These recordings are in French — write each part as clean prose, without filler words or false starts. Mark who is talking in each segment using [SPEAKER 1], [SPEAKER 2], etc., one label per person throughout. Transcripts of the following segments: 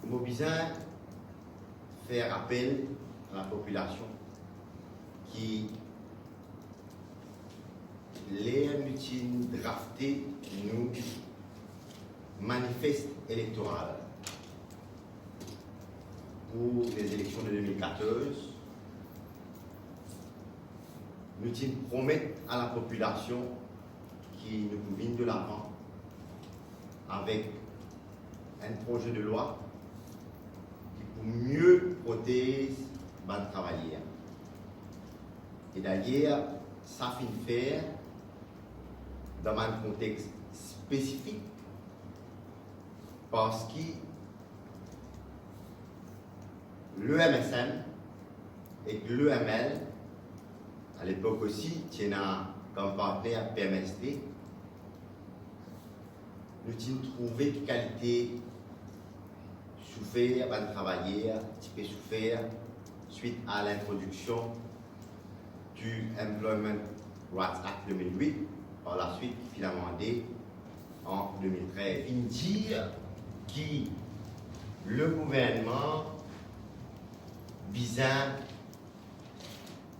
[SPEAKER 1] Nous besoin faire appel à la population qui les mutines draftés nous manifeste électoral pour les élections de 2014. Nous promettons à la population qui nous vient de l'avant avec un projet de loi qui pour mieux protéger les travailleurs. Et d'ailleurs, ça finit faire dans un contexte spécifique parce que le MSM et l'EML, à l'époque aussi, tiennent comme partenaire PMSD, nous avons trouvé que qualité souffert, ban travailleurs, type souffert suite à l'introduction du Employment Rights Act 2008, par la suite finalement amendé en 2013. Il dit que le gouvernement visant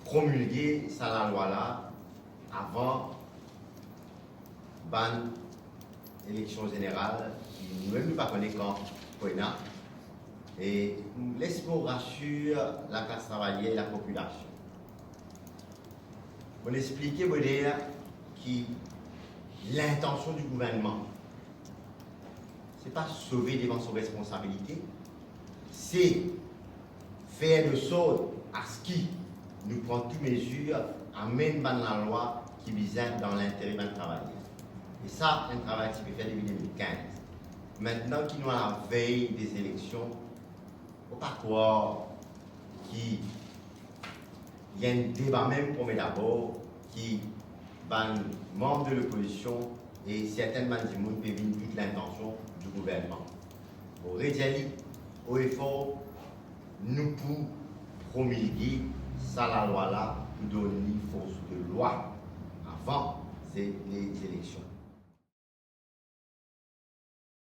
[SPEAKER 1] promulguer la loi-là avant ban élection générale, nous-mêmes nous ne connaissons pas quand et laisse-nous rassurer la classe travaillée et la population. On explique que l'intention du gouvernement, ce n'est pas sauver devant son responsabilité, c'est faire de sorte à ce qui nous prend toutes mesures, amène la loi qui vise dans l'intérêt du travail. Et ça, un travail qui peut faire depuis 2015. Maintenant qu'il nous a la veille des élections, il ne faut pas croire qu'il y a un débat même pour d'abord qui ban membres de l'opposition et certaines bandes du monde peuvent toute l'intention du gouvernement. Au rédit, au effort, nous pouvons promulguer ça la loi là pour donner force de loi avant les élections.